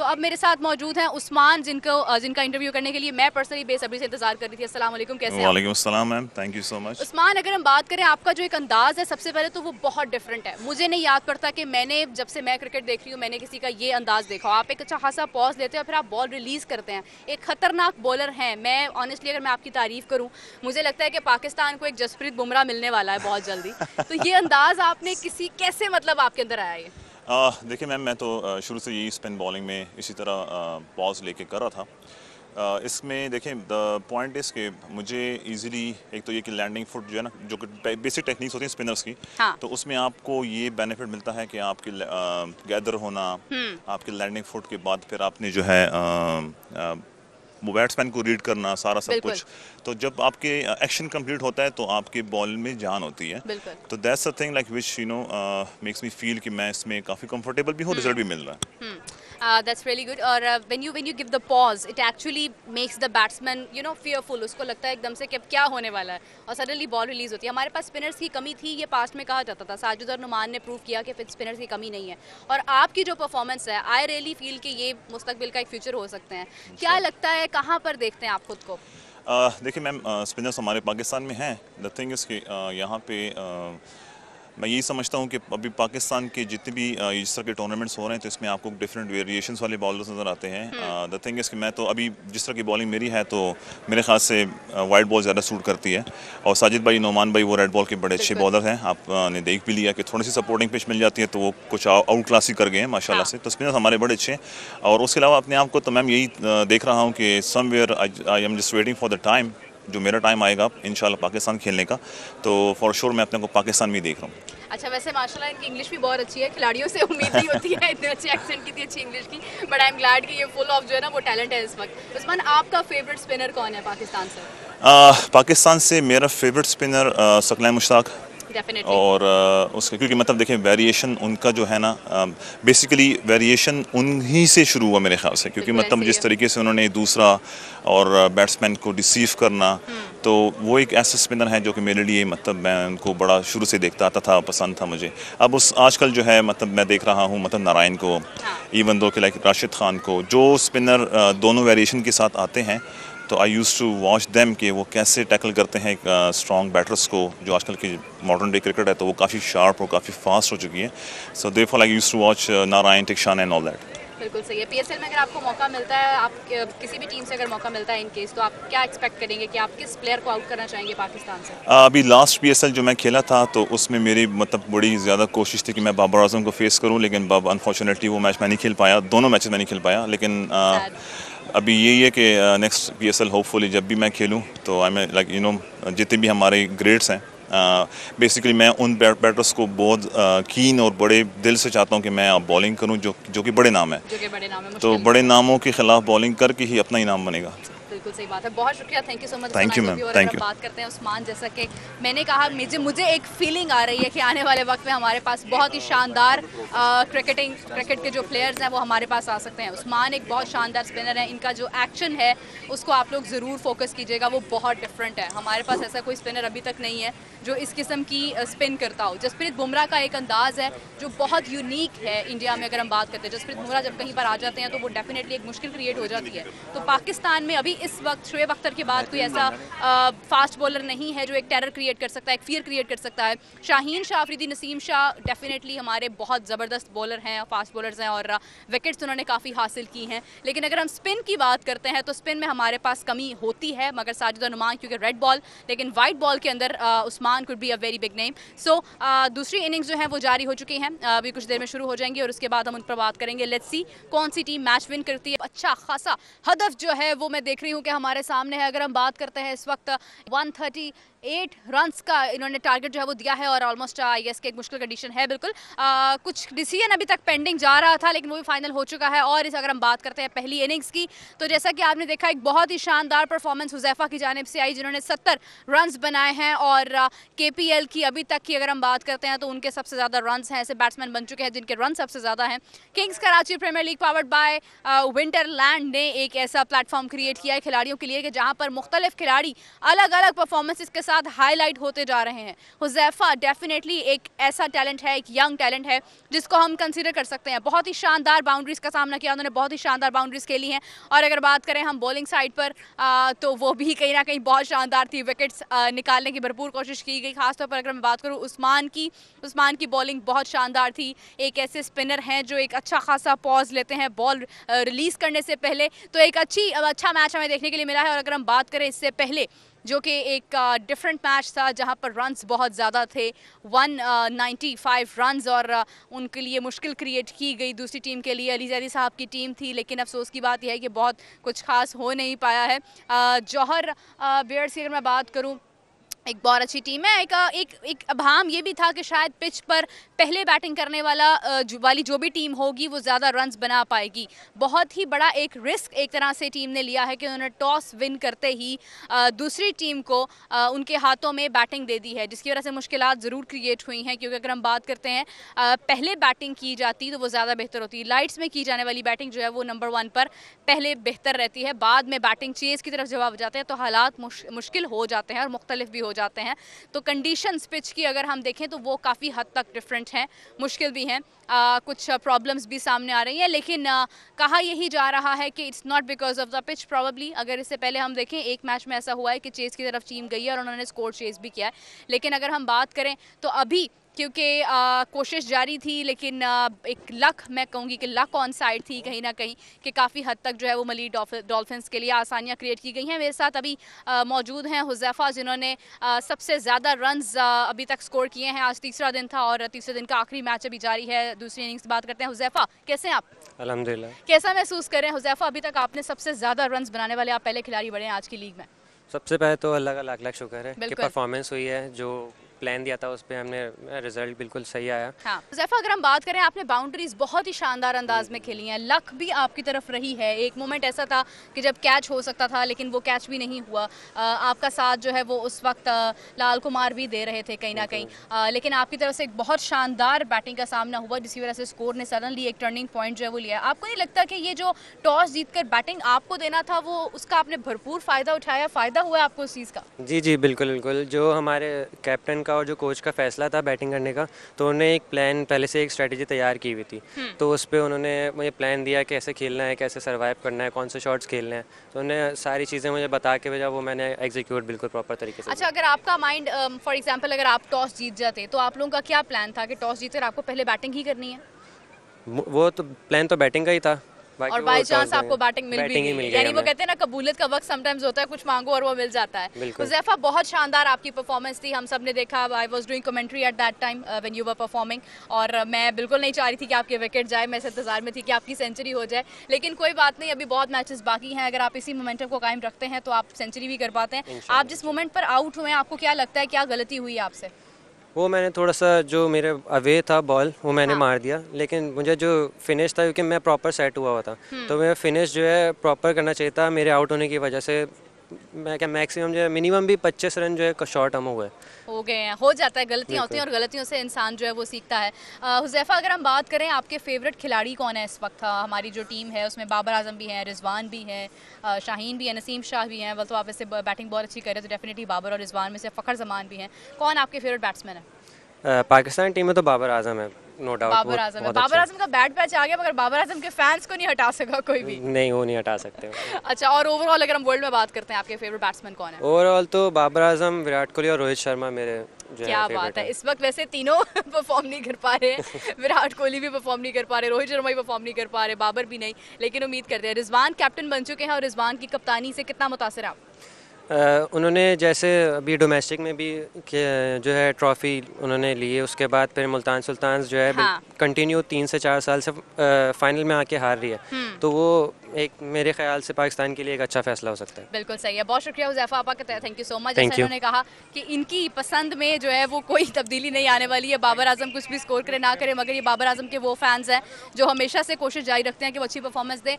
अब मेरे साथ मौजूद हैं उस्मान, जिनका इंटरव्यू करने के लिए मैं पर्सनली बेसब्री से इंतजार कर रही थी। अस्सलाम वालेकुम, कैसे हैं आप? वालेकुम अस्सलाम ma'am, thank you so much. Usman, अगर हम बात करें आपका जो एक अंदाज़ है, सबसे पहले तो वो बहुत डिफरेंट है। मुझे नहीं याद पड़ता कि मैंने जब से मैं क्रिकेट देख रही हूँ मैंने किसी का ये अंदाज़ देखा हो। आप एक अच्छा खासा पॉज लेते हैं और फिर आप बॉल रिलीज़ करते हैं। एक खतरनाक बॉलर हैं। मैं ऑनेस्टली अगर मैं आपकी तारीफ़ करूँ, मुझे लगता है कि पाकिस्तान को एक जसप्रीत बुमराह मिलने वाला है बहुत जल्दी। तो ये अंदाज़ आपने कैसे मतलब आपके अंदर आया ये? देखिए मैम, मैं तो शुरू से यही स्पिन बॉलिंग में इसी तरह पॉज लेके कर रहा था। इसमें देखें, द पॉइंट इज़ कि मुझे इजीली एक तो ये कि लैंडिंग फुट जो है ना, जो कि बेसिक टेक्निक्स होती हैं स्पिनर्स की, हाँ। तो उसमें आपको ये बेनिफिट मिलता है कि आपकी गैदर होना, आपकी लैंडिंग फुट के बाद फिर आपने जो है वो बैट्समैन को रीड करना, सारा सब बिल्कुल। कुछ। तो जब आपके एक्शन कंप्लीट होता है तो आपके बॉल में जान होती है। बिल्कुल। तो that's a thing like which makes me feel कि मैं इसमें काफ़ी कंफर्टेबल भी हूँ, रिजल्ट भी मिल रहा है। That's really good. और when you give the pause, it actually makes the batsman fearful. उसको लगता है एकदम से कि अब क्या होने वाला है, और सडनली बॉल रिलीज होती है। हमारे पास स्पिनर्स की कमी थी, ये पास्ट में कहा जाता था। साजिद और नुमान ने प्रूव किया कि फिर स्पिनर्स की कमी नहीं है। और आपकी जो परफॉर्मेंस है, आई रियली फील कि ये मुस्तकबिल का एक फ्यूचर हो सकते हैं। क्या लगता है, कहाँ पर देखते हैं आप खुद को? देखिए मैम, स्पिनर्स हमारे पाकिस्तान में हैं। द थिंग इज़ कि यहाँ पे मैं यही समझता हूँ कि अभी पाकिस्तान के जितने भी इस तरह के टूर्नामेंट्स हो रहे हैं तो इसमें आपको डिफरेंट वेरिएशंस वाले बॉलर्स नज़र आते हैं। द थिंग इज़ कि मैं तो अभी जिस तरह की बॉलिंग मेरी है तो मेरे ख्याल से वाइट बॉल ज़्यादा सूट करती है। और साजिद भाई, नोमान भाई, वो रेड बॉल के बड़े अच्छे बिल्कुल। बॉलर हैं। आपने देख भी लिया कि थोड़ी सी सपोर्टिंग पिच मिल जाती है तो वो कुछ आउट क्लास ही कर गए हैं माशाल्लाह हाँ। से। तो स्पिनर्स हमारे बड़े अच्छे हैं। और उसके अलावा अपने आप को तो मैम यही देख रहा हूँ कि somewhere I am just waiting for the time, जो मेरा टाइम आएगा इंशाल्लाह पाकिस्तान खेलने का, तो फॉर श्योर मैं अपने को पाकिस्तान में ही देख रहा हूँ। अच्छा, वैसे माशाल्लाह इनकी इंग्लिश भी बहुत अच्छी है। खिलाड़ियों से उम्मीद नहीं होती है इतने अच्छे एक्सेंट की, इतनी अच्छी इंग्लिश की। बट आई एम ग्लैड कि ये फुल ऑफ जो है ना वो टैलेंट है इस वक्त। उस्मान, आपका फेवरेट स्पिनर कौन है पाकिस्तान से? पाकिस्तान से मेरा favourite spinner Saqlain Mushtaq. Definitely. और उसके क्योंकि मतलब देखें, वेरिएशन उनका जो है ना, बेसिकली वेरिएशन उन्हीं से शुरू हुआ मेरे ख्याल से, क्योंकि बिल्कुल मतलब ऐसे ही जिस है। तरीके से उन्होंने दूसरा और बैट्समैन को डिसीव करना, तो वो एक ऐसा स्पिनर है जो कि मेरे लिए मतलब मैं उनको बड़ा शुरू से देखता आता था, पसंद था मुझे। अब उस आजकल जो है मतलब मैं देख रहा हूँ मतलब नारायण को, हाँ। इवन दो कि लाइक राशिद खान को, जो स्पिनर दोनों वेरिएशन के साथ आते हैं, तो आई यूज़ टू वॉच देम कि वो कैसे टैकल करते हैं एक स्ट्रॉन्ग बैटर्स को, जो आजकल की मॉडर्न डे क्रिकेट है तो वो काफ़ी शार्प और काफ़ी फास्ट हो चुकी है। So therefore I use to watch Narayan, टिक्शान एंड ऑल दैट। बिल्कुल सही है। पीएसएल में अगर आपको मौका मिलता है, आप किसी भी टीम से अगर मौका मिलता है इन केस, तो आप क्या एक्सपेक्ट करेंगे कि आप किस प्लेयर को आउट करना चाहेंगे पाकिस्तान से? अभी लास्ट PSL जो मैं खेला था तो उसमें मेरी मतलब बड़ी ज़्यादा कोशिश थी कि मैं बाबर आजम को फेस करूं, लेकिन अनफॉर्चुनेटली वो मैच मैं नहीं खेल पाया, दोनों मैचेस में नहीं खेल पाया। लेकिन सैड। अभी यही है कि नेक्स्ट PSL होपफुली जब भी मैं खेलूं तो आई मैं लाइक जितने भी हमारे ग्रेड्स हैं, बेसिकली मैं उन बैटर्स को बहुत कीन और बड़े दिल से चाहता हूं कि मैं बॉलिंग करूं जो कि बड़े नाम है। जो कि बड़े नाम है, तो मुश्किल। बड़े नामों के खिलाफ बॉलिंग करके ही अपना इनाम बनेगा। बिल्कुल सही बात है। बहुत शुक्रिया, thank you so much. Thank you ma'am, और अगर थैंक हम यू। बात करते हैं उस्मान, जैसा कि मैंने कहा, मुझे एक फीलिंग आ रही है कि आने वाले वक्त में हमारे पास बहुत ही शानदार क्रिकेट के जो प्लेयर्स हैं वो हमारे पास आ सकते हैं। उस्मान एक बहुत शानदार स्पिनर है। इनका जो एक्शन है उसको आप लोग ज़रूर फोकस कीजिएगा, वो बहुत डिफरेंट है। हमारे पास ऐसा कोई स्पिनर अभी तक नहीं है जो इस किस्म की स्पिन करता हो। जसप्रीत बुमराह का एक अंदाज़ है जो बहुत यूनिक है इंडिया में। अगर हम बात करते हैं, जसप्रीत बुमराह जब कहीं पर आ जाते हैं तो वो डेफिनेटली एक मुश्किल क्रिएट हो जाती है। तो पाकिस्तान में अभी इस वक्त शोएब अख्तर के बाद कोई ऐसा फास्ट बॉलर नहीं है जो एक टेरर क्रिएट कर सकता है, एक फियर क्रिएट कर सकता है। शाहीन शाह, अफरीदी, नसीम शाह डेफिनेटली हमारे बहुत ज़बरदस्त बॉलर हैं, फास्ट बॉलर्स हैं, और विकेट्स उन्होंने काफ़ी हासिल की हैं। लेकिन अगर हम स्पिन की बात करते हैं तो स्पिन में हमारे पास कमी होती है, मगर साजिद और नुमान क्योंकि रेड बॉल, लेकिन वाइट बॉल के अंदर Usman could be a very big name. So दूसरी इनिंग्स जो है वो जारी हो चुकी हैं, अभी कुछ देर में शुरू हो जाएंगी और उसके बाद हम उन पर बात करेंगे। लेट्स सी कौन सी टीम मैच विन करती है। अच्छा खासा हदफ जो है वो मैं देख रही हूँ कि हमारे सामने है। अगर हम बात करते हैं इस वक्त 138 रन्स का इन्होंने टारगेट जो है वो दिया है, और ऑलमोस्ट आई गेस के एक मुश्किल कंडीशन है बिल्कुल। कुछ डिसीजन अभी तक पेंडिंग जा रहा था लेकिन वो भी फाइनल हो चुका है। और इस अगर हम बात करते हैं पहली इनिंग्स की, तो जैसा कि आपने देखा एक बहुत ही शानदार परफॉर्मेंस हुज़ैफा की जानिब से आई, जिन्होंने 70 रन्स बनाए हैं। और KPL की अभी तक की अगर हम बात करते हैं तो उनके सबसे ज़्यादा रन्स हैं, ऐसे बैट्समैन बन चुके हैं जिनके रन सबसे ज़्यादा हैं। Kings Karachi premier league powered by Winterland ने एक ऐसा प्लेटफॉर्म क्रिएट किया है खिलाड़ियों के लिए कि जहाँ पर मुख्तलिफ खिलाड़ी अलग अलग परफॉर्मेंसेस के साथ हाईलाइट होते जा रहे हैं। हुज़ैफा डेफिनेटली एक ऐसा टैलेंट है, एक यंग टैलेंट है जिसको हम कंसीडर कर सकते हैं। बहुत ही शानदार बाउंड्रीज का सामना किया उन्होंने, बहुत ही शानदार बाउंड्रीज खेली हैं। और अगर बात करें हम बॉलिंग साइड पर तो वो भी कहीं ना कहीं बहुत शानदार थी। विकेट्स निकालने की भरपूर कोशिश की गई। खासतौर पर अगर मैं बात करूँ उस्मान की बॉलिंग बहुत शानदार थी। एक ऐसे स्पिनर हैं जो एक अच्छा खासा पॉज लेते हैं बॉल रिलीज करने से पहले, तो एक अच्छा मैच हमें देखने के लिए मिला है। और अगर हम बात करें इससे पहले जो कि एक डिफरेंट मैच था जहां पर रन्स बहुत ज़्यादा थे, 195 रन्स, और उनके लिए मुश्किल क्रिएट की गई दूसरी टीम के लिए। अली जैदी साहब की टीम थी, लेकिन अफसोस की बात यह है कि बहुत कुछ खास हो नहीं पाया है। जौहर बेयर्स की अगर मैं बात करूं, एक बहुत अच्छी टीम है। एक अभाम ये भी था कि शायद पिच पर पहले बैटिंग करने वाली जो भी टीम होगी वो ज़्यादा रन्स बना पाएगी। बहुत ही बड़ा एक रिस्क एक तरह से टीम ने लिया है कि उन्होंने टॉस विन करते ही दूसरी टीम को उनके हाथों में बैटिंग दे दी है, जिसकी वजह से मुश्किलात ज़रूर क्रिएट हुई हैं। क्योंकि अगर हम बात करते हैं पहले बैटिंग की जाती तो वो ज़्यादा बेहतर होती। लाइट्स में की जाने वाली बैटिंग जो है वो नंबर 1 पर पहले बेहतर रहती है, बाद में बैटिंग चेज़ की तरफ जवाब जाते हैं तो हालात मुश्किल हो जाते हैं और मुख्तलिफ भी हो जाते हैं। तो कंडीशंस पिच की अगर हम देखें तो वो काफ़ी हद तक डिफरेंट हैं, मुश्किल भी हैं। कुछ प्रॉब्लम्स भी सामने आ रही हैं, लेकिन कहा यही जा रहा है कि it's not because of the pitch probably. अगर इससे पहले हम देखें एक मैच में ऐसा हुआ है कि चेस की तरफ टीम गई है और उन्होंने स्कोर चेस भी किया है। लेकिन अगर हम बात करें तो अभी क्योंकि कोशिश जारी थी, लेकिन एक लक, मैं कहूँगी कि लक ऑन साइड थी कहीं ना कहीं, कि काफ़ी हद तक जो है वो मलीड डॉल्फिन्स के लिए आसानियाँ क्रिएट की गई हैं। मेरे साथ अभी मौजूद हैं हुज़ैफा, जिन्होंने सबसे ज़्यादा रन्स अभी तक स्कोर किए हैं। आज तीसरा दिन था और तीसरे दिन का आखिरी मैच अभी जारी है। दूसरी इनिंग्स की बात करते हैं। हुज़ैफा, कैसे हैं आप? अल्हम्दुलिल्लाह। कैसा महसूस करें हुज़ैफा, अभी तक आपने सबसे ज़्यादा रन्स बनाने वाले आप पहले खिलाड़ी बने हैं आज की लीग में? सबसे पहले तो अल्लाह का लाख लाख शुक्र है कि बिल्कुल। परफॉर्मेंस हुई है, जो प्लान दिया था उस पर हमने रिजल्ट बिल्कुल सही आया। हाँ हुज़ैफा, अगर हम बात करें आपने बाउंड्रीज बहुत ही शानदार अंदाज में खेली हैं, लक भी आपकी तरफ रही है। एक मोमेंट ऐसा था कि जब कैच हो सकता था लेकिन वो कैच भी नहीं हुआ। आपका साथ जो है वो उस वक्त लाल कुमार भी दे रहे थे कहीं ना कहीं, लेकिन आपकी तरफ से एक बहुत शानदार बैटिंग का सामना हुआ जिसकी वजह से स्कोर ने सडनली एक टर्निंग पॉइंट जो है वो लिया। आपको नहीं लगता कि ये जो टॉस जीतकर बैटिंग आपको देना था वो उसका आपने भरपूर फ़ायदा उठाया, फ़ायदा हुआ आपको उस चीज़ का? जी जी बिल्कुल बिल्कुल। जो हमारे कैप्टन का और जो कोच का फैसला था बैटिंग करने का, तो उन्होंने एक प्लान पहले से एक स्ट्रेटजी तैयार की हुई थी। तो उस पर उन्होंने मुझे प्लान दिया कैसे खेलना है, कैसे सर्वाइव करना है, कौन से शॉट्स खेलने हैं। तो उन्होंने सारी चीज़ें मुझे बता के भेजा, वो मैंने एग्जीक्यूट बिल्कुल प्रॉपर तरीके से। अच्छा, अगर आपका माइंड फॉर एग्जांपल अगर आप टॉस जीत जाते तो आप लोगों का क्या प्लान था कि टॉस जीतकर आपको पहले बैटिंग ही करनी है? वो तो प्लान तो बैटिंग का ही था, और बाय चांस आपको बैटिंग मिल भी गई, यानी वो कहते हैं ना कबूलियत का वक्त समटाइम्स होता है, कुछ मांगो और वो मिल जाता है। हुज़ैफा, बहुत शानदार आपकी परफॉर्मेंस थी, हम सब ने देखा। I was doing commentary at that time when you were performing, और मैं बिल्कुल नहीं चाह रही थी कि आपके विकेट जाए, मैं इस इंतजार में थी कि आपकी सेंचुरी हो जाए। लेकिन कोई बात नहीं, अभी बहुत मैचेस बाकी हैं। अगर आप इसी मोमेंटम को कायम रखते हैं तो आप सेंचुरी भी कर पाते हैं। आप जिस मोमेंट पर आउट हुए हैं, आपको क्या लगता है क्या गलती हुई आपसे? वो मैंने थोड़ा सा जो मेरे अवे था बॉल वो मैंने मार दिया, लेकिन मुझे जो फिनिश था, क्योंकि मैं प्रॉपर सेट हुआ था, तो मेरा फिनिश जो है प्रॉपर करना चाहिए था। मेरे आउट होने की वजह से मैं क्या मैक्सिमम जो है मिनिमम भी 25 रन जो है शॉर्ट हम हो गए हैं। हो जाता है, गलतियाँ होती हैं और गलतियों से इंसान जो है वो सीखता है। हुज़ैफा, अगर हम बात करें आपके फेवरेट खिलाड़ी कौन है इस वक्त? हमारी जो टीम है उसमें बाबर आजम भी हैं, रिजवान भी हैं, शाहीन भी है, नसीम शाह भी हैं। तो आप ऐसे बैटिंग बहुत अच्छी करें तो डेफिनेटली बाबर और रिजवान में से फ़खर जमान भी हैं। कौन आपके फेवरेट बैट्समैन है? पाकिस्तान टीम में तो बाबर आजम है, नो डाउट। बाबर आजम है। बाबर आजम का बैट पैच आ गया, मगर बाबर आजम के फैंस को नहीं हटा सका कोई भी। नहीं, वो नहीं हटा सकते। अच्छा, और ओवरऑल अगर हम वर्ल्ड में बात करते हैं, आपके फेवरेट बैट्समैन कौन है? ओवरऑल तो बाबर आजम, विराट कोहली और रोहित शर्मा मेरे जो क्या बात है। इस वक्त वैसे तीनों परफॉर्म नहीं कर पा रहे। विराट कोहली भी परफॉर्म नहीं कर पा रहे, रोहित शर्मा भी परफॉर्म नहीं कर पा रहे, बाबर भी नहीं, लेकिन उम्मीद करते हैं। रिजवान कैप्टन बन चुके हैं और रिजवान की कप्तानी से कितना मुतासिर है आप? उन्होंने जैसे अभी डोमेस्टिक में भी जो है ट्रॉफ़ी उन्होंने ली है, उसके बाद फिर मुल्तान सुल्तान जो है कंटिन्यू 3 से 4 साल से फाइनल में आके हार रही है। तो वो एक मेरे ख्याल से पाकिस्तान के लिए एक अच्छा फैसला हो सकता है। बिल्कुल सही है, बहुत शुक्रिया हुज़ैफा आपका, थैंक यू सो मच। जैसे उन्होंने कहा कि इनकी पसंद में जो है वो कोई तब्दीली नहीं आने वाली है, बाबर आजम कुछ भी स्कोर करे ना करे, मगर ये बाबर आजम के वो फैंस हैं जो हमेशा से कोशिश जारी रखते हैं कि वो अच्छी परफॉर्मेंस दें।